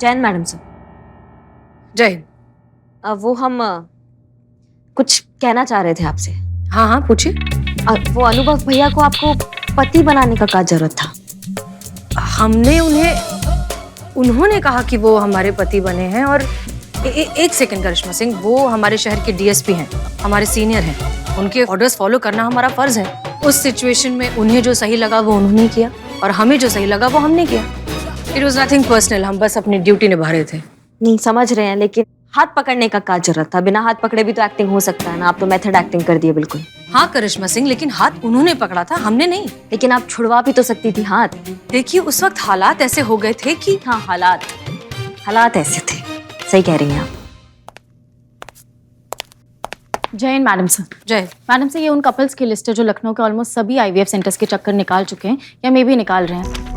Jain madam sir. जय हिंद। वो हम कुछ कहना चाह रहे थे आपसे। हाँ हाँ पूछिए। वो अनुभव भैया को आपको पति बनाने का क्या जरूरत था? हमने उन्होंने कहा कि वो हमारे पति बने हैं। और एक सेकंड करिश्मा सिंह, वो हमारे शहर के डीएसपी हैं, हमारे सीनियर हैं। उनके ऑर्डर्स फॉलो करना हमारा फर्ज है। उस सिचुएशन में उन्हें जो सही लगा वो उन्होंने किया और हमें जो सही लगा वो हमने किया। इट वॉज नथिंग पर्सनल, हम बस अपनी ड्यूटी निभा रहे थे। नहीं समझ रहे हैं, लेकिन हाथ पकड़ने का क्या जरूरत था? बिना हाथ पकड़े भी तो एक्टिंग हो सकता है ना। आप तो मेथड एक्टिंग कर दिए बिल्कुल। हाँ करिश्मा सिंह, लेकिन हाथ उन्होंने पकड़ा था, हमने नहीं। लेकिन आप छुड़वा भी तो सकती थी हाथ। देखिए उस वक्त हालात ऐसे हो गए थे कि हाँ हालात ऐसे थे। सही कह रही हैं आप। जय हिंद मैडम सर। जय। मैडम सर, ये उन कपल्स की लिस्ट है जो लखनऊ के ऑलमोस्ट सभी आईवीएफ सेंटर्स के चक्कर निकाल चुके हैं या मे भी निकाल रहे हैं।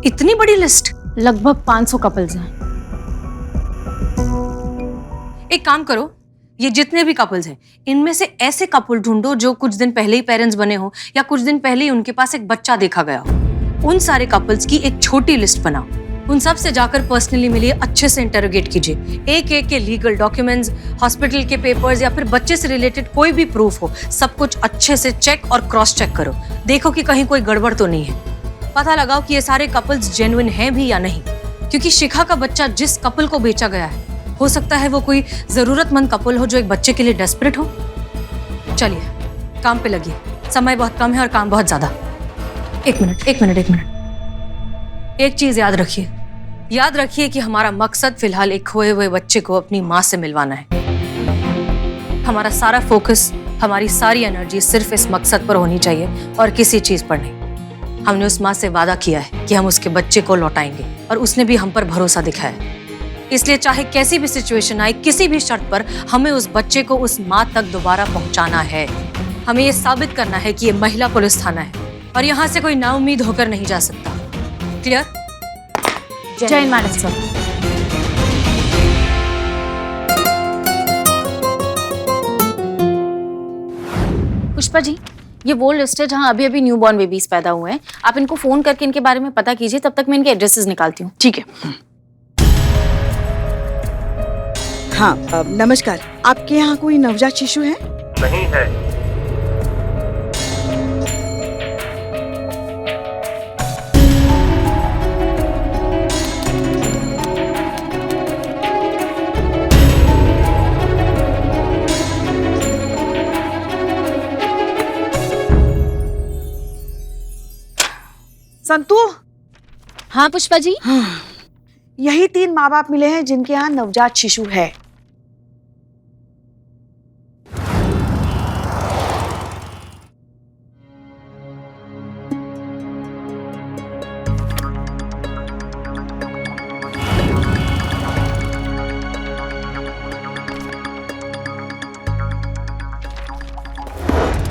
इतनी बड़ी लिस्ट? लगभग 500 कपल्स हैं। एक काम करो, ये जितने भी कपल्स हैं इनमें से ऐसे कपल ढूंढो जो कुछ दिन पहले ही पेरेंट्स बने हो या कुछ दिन पहले ही उनके पास एक बच्चा देखा गया हो। उन सारे कपल्स की एक छोटी लिस्ट बनाओ। उन सब से जाकर पर्सनली मिलिए, अच्छे से इंटरोगेट कीजिए। एक एक के लीगल डॉक्यूमेंट्स, हॉस्पिटल के पेपर्स या फिर बच्चे से रिलेटेड कोई भी प्रूफ हो, सब कुछ अच्छे से चेक और क्रॉस चेक करो। देखो कि कहीं कोई गड़बड़ तो नहीं है। पता लगाओ कि ये सारे कपल्स जेन्युइन हैं भी या नहीं, क्योंकि शिखा का बच्चा जिस कपल को बेचा गया है हो सकता है वो कोई जरूरतमंद कपल हो जो एक बच्चे के लिए डेस्परेट हो। चलिए काम पे लगिए, समय बहुत कम है और काम बहुत ज्यादा। एक मिनट। एक चीज याद रखिए कि हमारा मकसद फिलहाल एक खोए हुए बच्चे को अपनी माँ से मिलवाना है। हमारा सारा फोकस, हमारी सारी एनर्जी सिर्फ इस मकसद पर होनी चाहिए और किसी चीज पर नहीं। हमने उस माँ से वादा किया है कि हम उसके बच्चे को लौटाएंगे और उसने भी हम पर भरोसा दिखाया है। इसलिए चाहे कैसी भी सिचुएशन आए, किसी भी शर्त पर हमें उस बच्चे को उस माँ तक दोबारा पहुंचाना है। हमें ये साबित करना है कि ये महिला पुलिस थाना है और यहाँ से कोई नाउम्मीद होकर नहीं जा सकता। क्लियर? जय हिंद मैडम सर। पुष्पा जी, ये वो लिस्ट है जहाँ अभी अभी न्यूबॉर्न बेबीज पैदा हुए हैं। आप इनको फोन करके इनके बारे में पता कीजिए, तब तक मैं इनके एड्रेसेस निकालती हूँ। ठीक है। हाँ नमस्कार, आपके यहाँ कोई नवजात शिशु है? नहीं है। संतू। हाँ पुष्पा जी। यही 3 माँ बाप मिले हैं जिनके यहाँ नवजात शिशु है।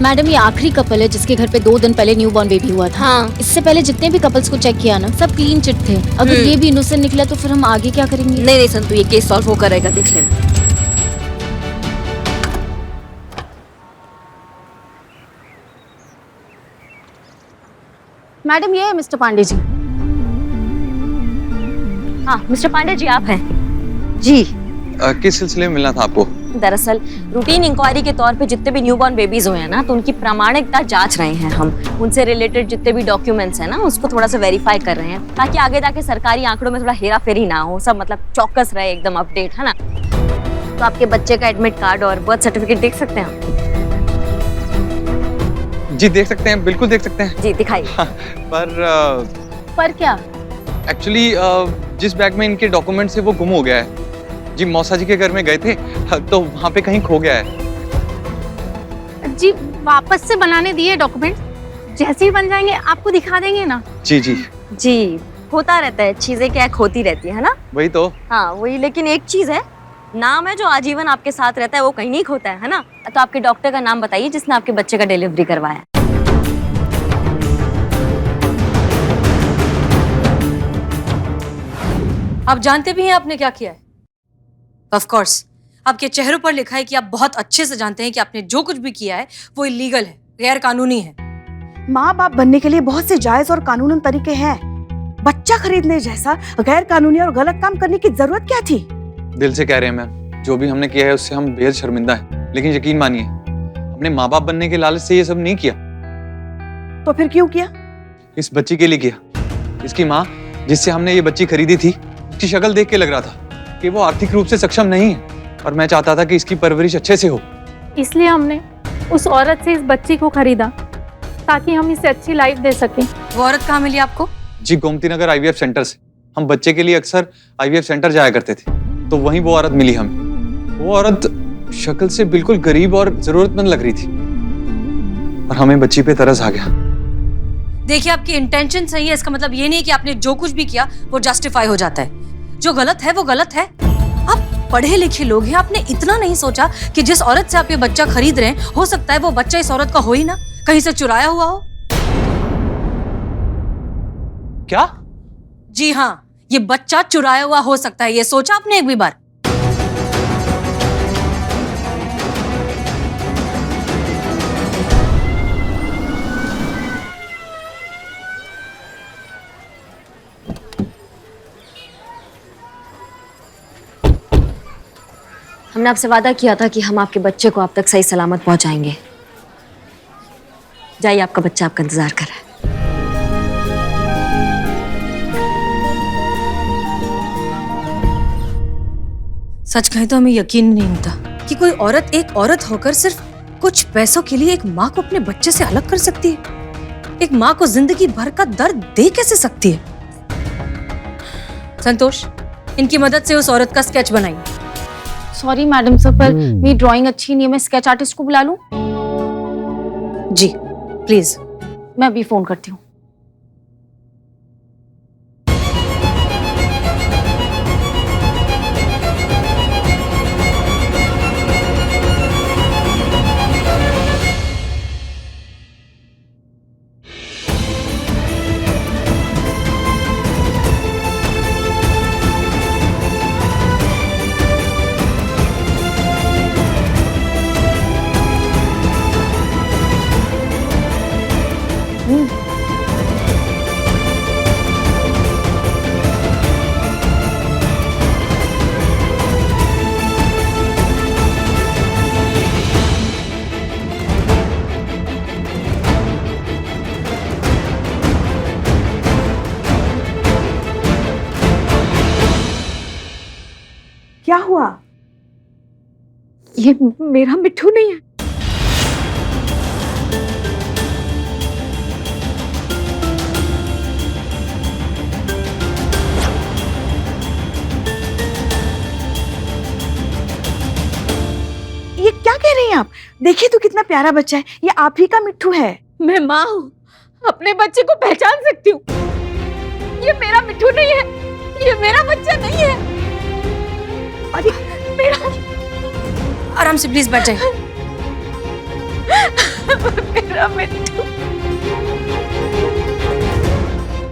मैडम, ये आखिरी कपल है जिसके घर पे 2 दिन पहले न्यूबॉर्न बेबी हुआ था। हाँ। इससे पहले जितने भी कपल्स को चेक किया ना, सब क्लीन चिट थे। अगर ये भी इनोसेंट निकला तो फिर हम आगे क्या करेंगे? नहीं संतू, ये केस सॉल्व हो करेगा, देख लेना। मैडम, ये है मिस्टर पांडे जी। हाँ मिस्टर पांडे जी, आप हैं? जी। किस सिलसिले में मिलना था आपको? दरअसल रूटीन इंक्वायरी के तौर पे जितने भी न्यूबॉर्न बेबीज हुए हैं ना, तो उनकी प्रामाणिकता जांच रहे हैं हम। उनसे रिलेटेड जितने भी डॉक्यूमेंट्स हैं ना, उसको थोड़ा सा वेरीफाई कर रहे हैं, ताकि आगे जाके सरकारी आंकड़ों में थोड़ा हेरा फेरी ना हो, सब मतलब चौकस रहे, एकदम अपडेट, है ना। तो आपके बच्चे का एडमिट कार्ड और बर्थ सर्टिफिकेट देख सकते हैं आप? जी देख सकते हैं, बिल्कुल देख सकते हैं। जी दिखाइए। पर क्या? एक्चुअली जिस बैग में इनके डॉक्यूमेंट्स है वो गुम हो गया है जी। मौसा जी के घर में गए थे तो वहाँ पे कहीं खो गया है जी। वापस से बनाने दिए डॉक्यूमेंट, जैसे ही बन जाएंगे आपको दिखा देंगे ना। जी होता रहता है, चीजें क्या खोती रहती है ना। वही तो। हाँ वही, लेकिन एक चीज है, नाम है जो आजीवन आपके साथ रहता है, वो कहीं नहीं खोता है ना। तो आपके डॉक्टर का नाम बताइए जिसने आपके बच्चे का डिलीवरी करवाया। आप जानते भी हैं आपने क्या किया है? ऑफ कोर्स आपके चेहरों पर लिखा है कि आप बहुत अच्छे से जानते हैं कि आपने जो कुछ भी किया है वो इलीगल है, गैर कानूनी है। माँ बाप बनने के लिए बहुत से जायज और कानूनन तरीके हैं। बच्चा खरीदने जैसा गैर कानूनी और गलत काम करने की जरूरत क्या थी? दिल से कह रहे हैं मैम, जो भी हमने किया है उससे हम बेहद शर्मिंदा हैं। लेकिन यकीन मानिए, अपने माँ बाप बनने के लालच से ये सब नहीं किया। तो फिर क्यों किया? इस बच्ची के लिए किया। इसकी माँ जिससे हमने ये बच्ची खरीदी थी, उसकी शक्ल देख के लग रहा था कि वो आर्थिक रूप से सक्षम नहीं है, और मैं चाहता था कि इसकी परवरिश अच्छे से हो। इसलिए हमने उस औरत से इस बच्ची को खरीदा ताकि हम इसे अच्छी लाइफ दे सकें। वो औरत कहाँ मिली आपको? जी, गोमती नगर IVF सेंटर से। हम बच्चे के लिए अक्सर IVF सेंटर जाया करते थे, तो वहीं वो औरत मिली हमें। वो औरत शक्ल से बिल्कुल गरीब और जरूरतमंद लग रही थी, और हमें बच्ची पे तरस आ गया। देखिए, आपकी इंटेंशन सही है, इसका मतलब ये नहीं है कि आपने जो कुछ भी किया वो जस्टिफाई हो जाता है। जो गलत है वो गलत है। आप पढ़े लिखे लोग हैं, आपने इतना नहीं सोचा कि जिस औरत से आप ये बच्चा खरीद रहे हैं, हो सकता है वो बच्चा इस औरत का हो ही ना, कहीं से चुराया हुआ हो। क्या? जी हाँ, ये बच्चा चुराया हुआ हो सकता है। ये सोचा आपने एक भी बार? हमने आपसे वादा किया था कि हम आपके बच्चे को आप तक सही सलामत पहुंचाएंगे। जाइए, आपका बच्चा आपका इंतजार कर रहा है। सच कहें तो हमें यकीन नहीं होता कि कोई औरत एक औरत होकर सिर्फ कुछ पैसों के लिए एक माँ को अपने बच्चे से अलग कर सकती है। एक माँ को जिंदगी भर का दर्द दे कैसे सकती है? संतोष, इनकी मदद से उस औरत का स्केच बनाइए। सॉरी मैडम सर, पर मेरी ड्राइंग अच्छी नहीं है। मैं स्केच आर्टिस्ट को बुला लूं? जी प्लीज। मैं अभी फोन करती हूँ। क्या हुआ? ये मेरा मिट्ठू नहीं है। ये क्या कह रही हैं आप? देखिए तो कितना प्यारा बच्चा है। ये आप ही का मिट्ठू है। मैं माँ हूँ, अपने बच्चे को पहचान सकती हूँ। ये मेरा मिट्ठू नहीं है, ये मेरा बच्चा नहीं है। अरे मेरा आराम से प्लीज बैठ जाइए। मेरा मिट्टू।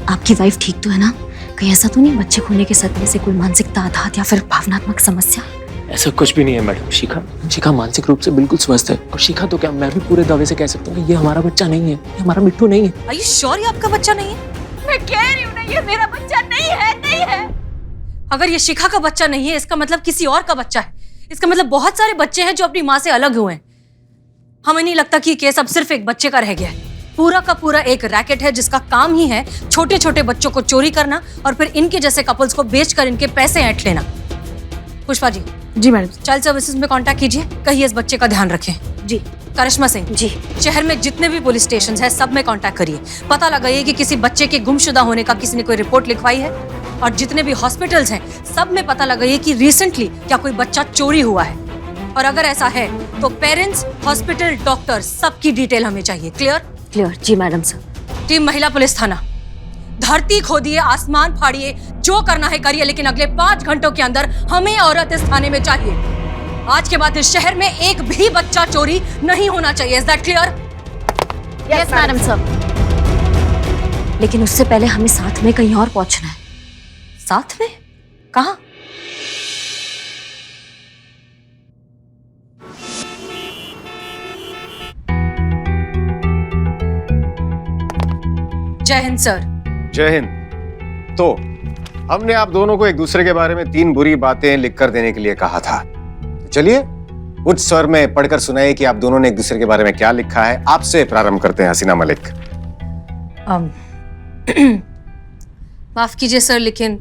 आपकी वाइफ ठीक तो है ना? कहीं ऐसा तो नहीं बच्चे खोने के सदमे से कोई मानसिक आघात या फिर भावनात्मक समस्या? ऐसा कुछ भी नहीं है मैडम। शिखा मानसिक रूप से बिल्कुल स्वस्थ है। और शिखा तो क्या, मैं भी पूरे दावे से कह सकता हूँ कि ये हमारा बच्चा नहीं है, ये हमारा मिट्टू नहीं है। Are you sure ये आपका बच्चा नहीं है? मैं कह रही हूँ ना, ये मेरा बच्चा नहीं है, नहीं है। अगर ये शिखा का बच्चा नहीं है, इसका मतलब किसी और का बच्चा है। इसका मतलब बहुत सारे बच्चे हैं जो अपनी माँ से अलग हुए हैं। हमें नहीं लगता कि ये केस अब सिर्फ एक बच्चे का रह गया है। पूरा का पूरा एक रैकेट है जिसका काम ही है छोटे छोटे बच्चों को चोरी करना और फिर इनके जैसे कपल्स को बेचकर इनके पैसे ऐंठ लेना। पुष्पा जी। जी मैडम। चाइल्ड सर्विसेज में कांटेक्ट कीजिए, कहिए इस बच्चे का ध्यान रखें। जी। करिश्मा सिंह जी। शहर में जितने भी पुलिस स्टेशन है सब में कांटेक्ट करिए, पता लगाइए कि किसी बच्चे के गुमशुदा होने का किसी ने कोई रिपोर्ट लिखवाई है। और जितने भी हॉस्पिटल्स हैं सब में पता लगाइए कि रिसेंटली क्या कोई बच्चा चोरी हुआ है, और अगर ऐसा है तो पेरेंट्स, हॉस्पिटल, डॉक्टर सबकी डिटेल हमें चाहिए। क्लियर? क्लियर। जी मैडम सर। टीम महिला पुलिस थाना, धरती खोदिए, आसमान फाड़िए, जो करना है करिए, लेकिन अगले 5 घंटों के अंदर हमें औरत इस थाने में चाहिए। आज के बाद इस शहर में एक भी बच्चा चोरी नहीं होना चाहिए। Is that clear? Yes madam sir. लेकिन उससे पहले हमें साथ में कहीं और पहुंचना है। साथ में? कहाँ? जय हिंद सर। जय हिंद। तो हमने आप दोनों को एक दूसरे के बारे में 3 बुरी बातें लिख कर देने के लिए कहा था। चलिए उच्च स्वर में पढ़कर सुनाइए कि आप दोनों ने एक दूसरे के बारे में क्या लिखा है। आपसे प्रारंभ करते हैं हसीना मलिक। माफ कीजिए सर, लेकिन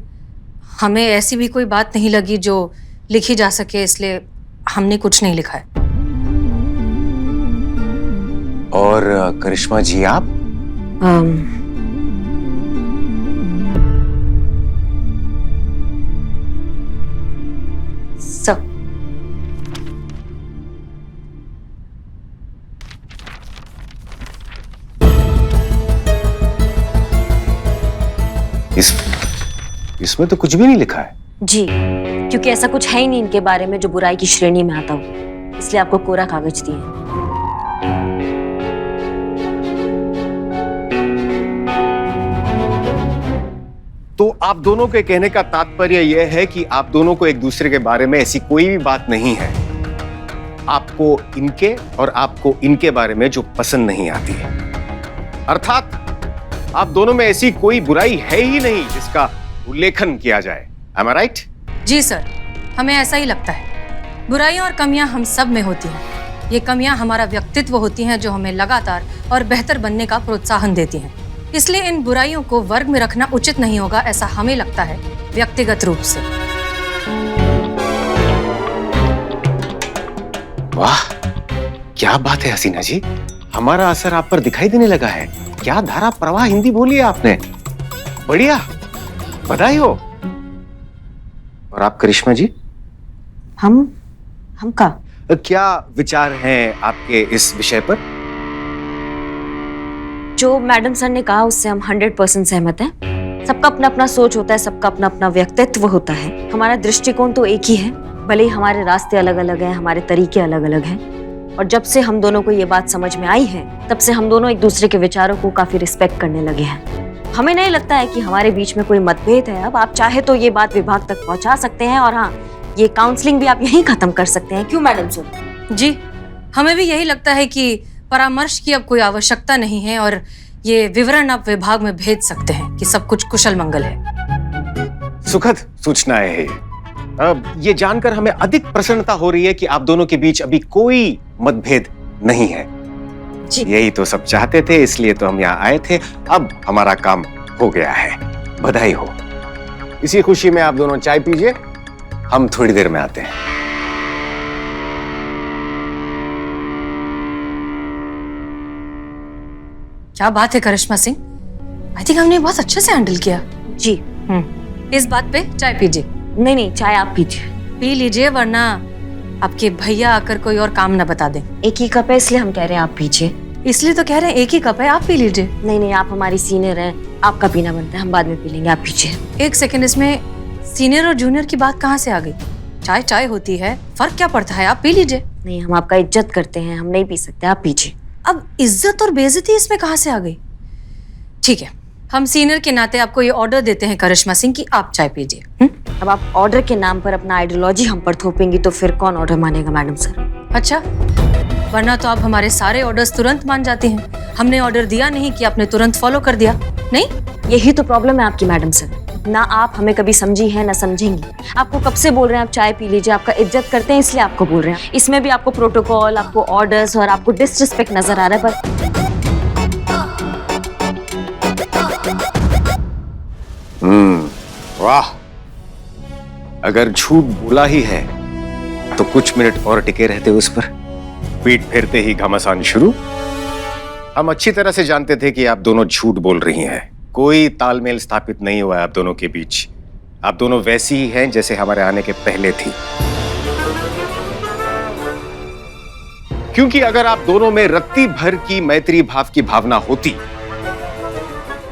हमें ऐसी भी कोई बात नहीं लगी जो लिखी जा सके, इसलिए हमने कुछ नहीं लिखा है। और करिश्मा जी आप? सब इसमें तो कुछ भी नहीं लिखा है। जी, क्योंकि ऐसा कुछ है ही नहीं इनके बारे में जो बुराई की श्रेणी में आता हो, इसलिए आपको कोरा कागज दिए। तो आप दोनों के कहने का तात्पर्य यह है कि आप दोनों को एक दूसरे के बारे में ऐसी कोई भी बात नहीं है, आपको इनके और आपको इनके बारे में जो पसंद नहीं आती है। अर्थात आप दोनों में ऐसी कोई बुराई है ही नहीं जिसका उल्लेखन किया जाए। Am I right? जी सर, हमें ऐसा ही लगता है। बुराइयां और कमियां हम सब में होती हैं। ये कमियां हमारा व्यक्तित्व होती हैं जो हमें लगातार और बेहतर बनने का प्रोत्साहन देती हैं। इसलिए इन बुराइयों को वर्ग में रखना उचित नहीं होगा, ऐसा हमें लगता है व्यक्तिगत रूप से। वाह, क्या बात है हसीना जी, हमारा असर आप पर दिखाई देने लगा है। क्या धारा प्रवाह हिंदी बोली है आपने, बढ़िया, बधाई हो। और आप करिश्मा जी? हम का क्या विचार हैं आपके इस विषय पर? जो मैडम सर ने कहा उससे हम 100% सहमत हैं। सबका अपना अपना सोच होता है, सबका अपना अपना व्यक्तित्व होता है। हमारा दृष्टिकोण तो एक ही है, भले ही हमारे रास्ते अलग अलग हैं, हमारे तरीके अलग अलग हैं। और जब से हम दोनों को ये बात समझ में आई है, तब से हम दोनों एक दूसरे के विचारों को काफी रिस्पेक्ट करने लगे हैं। हमें नहीं लगता है कि हमारे बीच में कोई मतभेद है। अब आप चाहे तो ये बात विभाग तक पहुंचा सकते हैं, और हाँ, ये काउंसलिंग भी आप यहीं खत्म कर सकते हैं। क्यों मैडम सर? जी, हमें भी यही लगता है कि परामर्श की अब कोई आवश्यकता नहीं है और ये विवरण आप विभाग में भेज सकते हैं कि सब कुछ कुशल मंगल है। सुखद सूचना है। अब ये जानकर हमें अधिक प्रसन्नता हो रही है कि आप दोनों के बीच अभी कोई मतभेद नहीं है। जी। यही तो सब चाहते थे, इसलिए तो हम यहाँ आए थे। अब हमारा काम हो गया है, बधाई हो। इसी खुशी में आप दोनों चाय पीजिए, हम थोड़ी देर में आते हैं। क्या बात है करिश्मा सिंह, आई थिंक हमने बहुत अच्छे से हैंडल किया। जी। इस बात पे चाय पीजिए। नहीं, चाय आप पीजिए। पी लीजिए, वरना आपके भैया आकर कोई और काम न बता दें। एक ही कप है, इसलिए हम कह रहे हैं आप पीजिए। इसलिए तो कह रहे हैं एक ही कप है, आप पी लीजिए। नहीं, आप हमारी सीनियर हैं, आपका पीना बनता है, हम बाद में पी लेंगे, आप पीजिए। एक सेकंड, इसमें सीनियर और जूनियर की बात कहाँ से आ गई? चाय चाय होती है, फर्क क्या पड़ता है, आप पी लीजिए। नहीं, हम आपका इज्जत करते हैं, हम नहीं पी सकते, आप पीजिए। अब इज्जत और बेइज्जती इसमें कहाँ से आ गई? ठीक है, हम सीनियर के नाते आपको ये ऑर्डर देते हैं करिश्मा सिंह कि आप चाय पीजिए। अब आप ऑर्डर के नाम पर अपना आइडियोलॉजी हम पर थोपेंगी तो फिर कौन ऑर्डर मानेगा मैडम सर? अच्छा, वरना तो आप हमारे सारे ऑर्डर्स तुरंत मान जाती हैं। हमने ऑर्डर दिया नहीं कि आपने तुरंत फॉलो कर दिया। नहीं, यही तो प्रॉब्लम है आपकी मैडम सर। ना आप हमें कभी समझी है ना समझेंगी। आपको कब से बोल रहे हैं आप चाय पी लीजिए, आपका इज्जत करते हैं इसलिए आपको बोल रहे हैं। इसमें भी आपको प्रोटोकॉल, आपको ऑर्डर्स और आपको डिसरिस्पेक्ट नजर आ रहा है। पर वाह, अगर झूठ बोला ही है तो कुछ मिनट और टिके रहते उस पर। पीठ फेरते ही घमासान शुरू। हम अच्छी तरह से जानते थे कि आप दोनों झूठ बोल रही हैं। कोई तालमेल स्थापित नहीं हुआ है आप दोनों के बीच। आप दोनों वैसी ही हैं जैसे हमारे आने के पहले थी। क्योंकि अगर आप दोनों में रत्ती भर की मैत्री भाव की भावना होती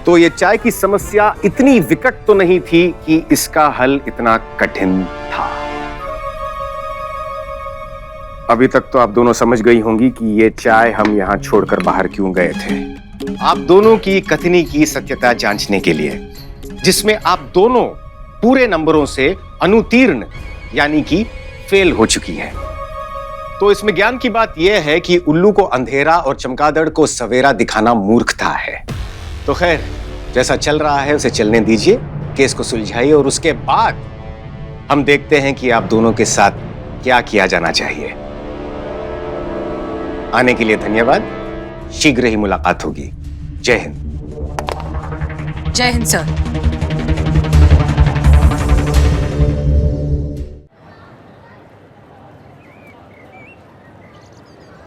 तो ये चाय की समस्या इतनी विकट तो नहीं थी कि इसका हल इतना कठिन था। अभी तक तो आप दोनों समझ गई होंगी कि ये चाय हम यहां छोड़कर बाहर क्यों गए थे। आप दोनों की कथनी की सत्यता जांचने के लिए, जिसमें आप दोनों पूरे नंबरों से अनुत्तीर्ण यानी कि फेल हो चुकी है। तो इसमें ज्ञान की बात यह है कि उल्लू को अंधेरा और चमगादड़ को सवेरा दिखाना मूर्खता है। तो खैर, जैसा चल रहा है उसे चलने दीजिए। केस को सुलझाइए और उसके बाद हम देखते हैं कि आप दोनों के साथ क्या किया जाना चाहिए। आने के लिए धन्यवाद। शीघ्र ही मुलाकात होगी। जय हिंद। जय हिंद सर।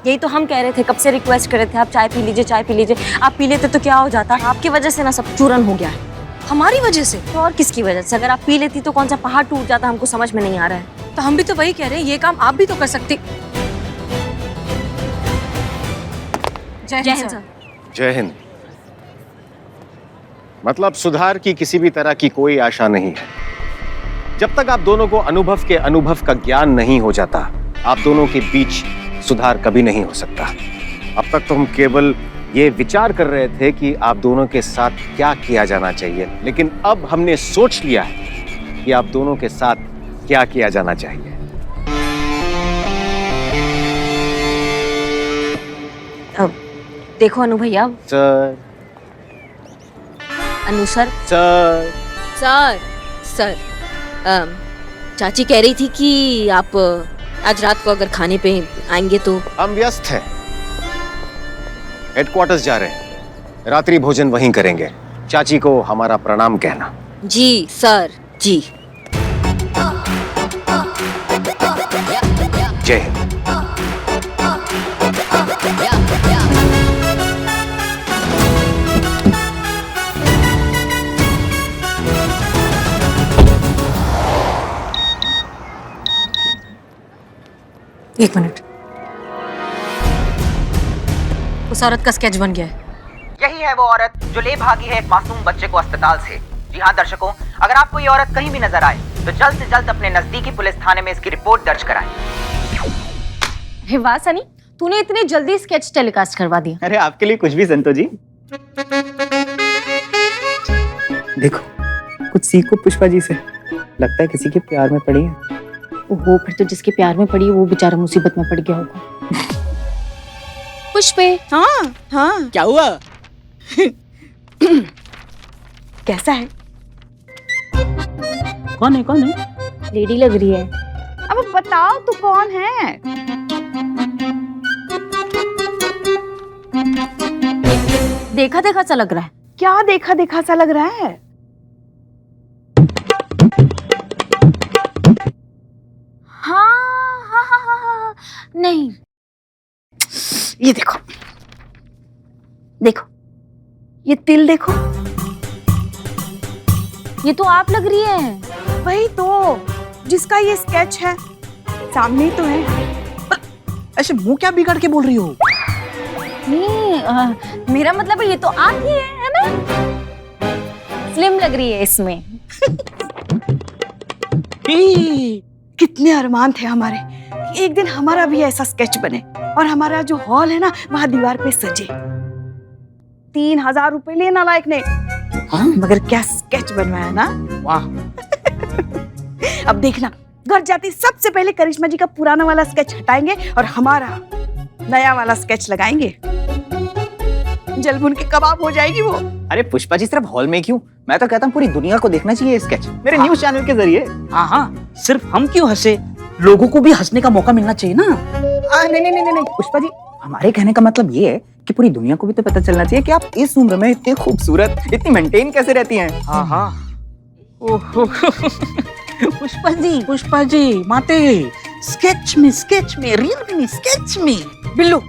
यही तो हम कह रहे थे, कब से रिक्वेस्ट कर रहे थे, आप चाय पी लीजिए, चाय पी लीजिए। आप पी लेते तो क्या हो जाता? आपकी वजह से ना सब चूरन हो गया है। हमारी वजह से? तो और किसकी वजह से? अगर आप पी लेती तो कौन सा पहाड़ टूट जाता, हमको समझ में नहीं आ रहा है। तो हम भी तो वही कह रहे हैं, ये काम आप भी तो कर सकते। जय हिंद सर। जय हिंद। मतलब सुधार की किसी भी तरह की कोई आशा नहीं है। जब तक आप दोनों को अनुभव का ज्ञान नहीं हो जाता, आप दोनों के बीच सुधार कभी नहीं हो सकता। अब तक तो हम केवल ये विचार कर रहे थे कि आप दोनों के साथ क्या किया जाना चाहिए, लेकिन अब हमने सोच लिया है कि आप दोनों के साथ क्या किया जाना चाहिए। अब देखो अनु भैया। सर। अनु सर। सर। सर सर चाची कह रही थी कि आप आज रात को अगर खाने पे आएंगे तो। हम व्यस्त हैं, हेडक्वार्टर्स जा रहे हैं, रात्रि भोजन वहीं करेंगे। चाची को हमारा प्रणाम कहना। जी सर जी। जय हिंद। एक मिनट। उस औरत का स्केच बन गया है। यही है वो औरत जो ले भागी है एक मासूम बच्चे को अस्पताल से। जी हाँ दर्शकों, अगर आपको ये औरत कहीं भी नजर आए तो जल्द से जल्द अपने नजदीकी पुलिस थाने में इसकी रिपोर्ट दर्ज कराएं। हे वाह सनी, तूने इतनी जल्दी स्केच टेलीकास्ट करवा दिया। अरे आपके लिए कुछ भी संतो जी। देखो कुछ सीखो पुष्पा जी से, लगता है किसी के प्यार में पड़ी है। ओहो, फिर तो जिसके प्यार में पड़ी है वो बेचारा मुसीबत में पड़ गया होगा। पुष्पे। हाँ हाँ, क्या हुआ? कैसा है? कौन है कौन है? लेडी लग रही है। अब बताओ तू कौन है? देखा देखा सा लग रहा है। क्या देखा देखा सा लग रहा है? हाँ, नहीं, ये देखो, देखो ये तिल देखो। ये तो आप लग रही है। वही तो, जिसका ये स्केच है, सामने ही तो है। ऐसे मुंह क्या बिगाड़ के बोल रही हो? नहीं, मेरा मतलब है ये तो आप ही है ना? स्लिम लग रही है इसमें। कितने अरमान थे हमारे कि एक दिन हमारा भी ऐसा स्केच बने और हमारा जो हॉल है ना वहां दीवार पे सजे। 3000 रुपए लिए नालायक ने। हाँ? मगर क्या स्केच बनवाया ना। वाह। अब देखना, घर जाती सबसे पहले करिश्मा जी का पुराना वाला स्केच हटाएंगे और हमारा नया वाला स्केच लगाएंगे। जलभुन के कबाब हो जाएगी वो। अरे पुष्पा जी सिर्फ हॉल में क्यों, मैं तो कहता हूँ पूरी दुनिया को देखना चाहिए स्केच, मेरे न्यूज़ चैनल के जरिए। हाँ हाँ, सिर्फ हम क्यों हंसे, लोगों को भी हंसने का मौका मिलना चाहिए ना। नहीं पुष्पा जी, हमारे कहने का मतलब ये है कि पूरी दुनिया को भी तो पता चलना चाहिए कि आप इस उम्र में इतनी खूबसूरत, इतनी मेंटेन कैसे रहती हैं। हाँ हाँ। ओहो। पुष्पा जी माते, स्केच में रियल में स्केच में। बिल्लू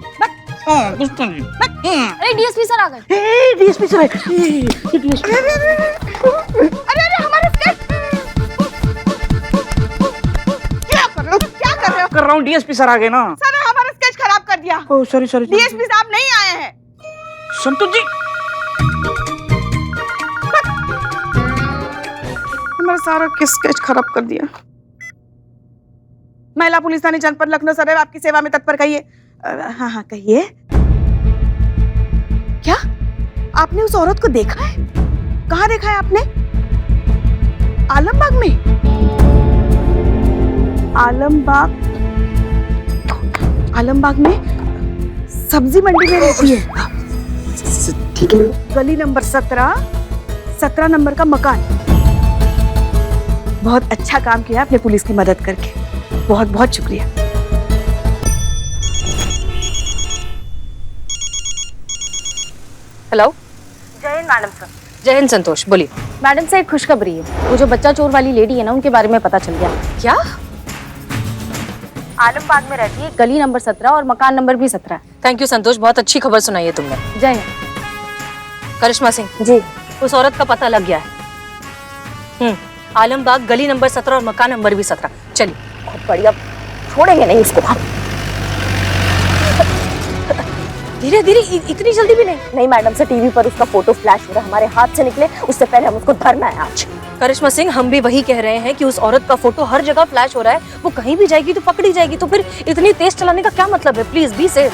अरे डीएसपी सर आ गए। DSP sir. अरे हमारा स्केच। क्या कर रहे हो, क्या कर रहे हो? कर रहा हूँ, डीएसपी सर आ गए ना। सर ने हमारा स्केच खराब कर दिया। Oh sorry sorry. डीएसपी साहब नहीं आए हैं। संतोष जी, हमारा सारा स्केच खराब कर दिया। महिला पुलिस थाने जनपद लखनऊ सदैव आपकी सेवा में तत्पर। कहिए। हाँ हाँ कहिए। क्या आपने उस औरत को देखा है? कहाँ देखा है आपने? आलमबाग में? आलमबाग में सब्जी मंडी में रहती है। ठीक है। गली नंबर 17 नंबर का मकान। बहुत अच्छा काम किया आपने पुलिस की मदद करके, बहुत बहुत शुक्रिया। हेलो, जय हिंद मैडम सर। जय हिंद संतोष, बोलिए। मैडम से एक खुशखबरी है, वो जो बच्चा चोर वाली लेडी है ना, उनके बारे में पता चल गया। क्या? आलमबाग में रहती है, गली नंबर 17 और मकान नंबर भी 17। थैंक यू संतोष, बहुत अच्छी खबर सुनाई है तुमने। जय हिंद। करिश्मा सिंह जी, उस औरत का पता लग गया है। आलमबाग गली नंबर 17 और मकान नंबर भी 17। चलिए। बहुत बढ़िया, छोड़ेंगे नहीं उसको हम। धीरे धीरे, इतनी जल्दी भी नहीं। नहीं मैडम से टीवी पर उसका फोटो फ्लैश हो रहा है, हमारे हाथ से निकले उससे पहले हम उसको धरना है आज। करिश्मा सिंह, हम भी वही कह रहे हैं कि उस औरत का फोटो हर जगह फ्लैश हो रहा है, वो कहीं भी जाएगी तो पकड़ी जाएगी, तो फिर इतनी तेज चलाने का क्या मतलब है? Please be safe.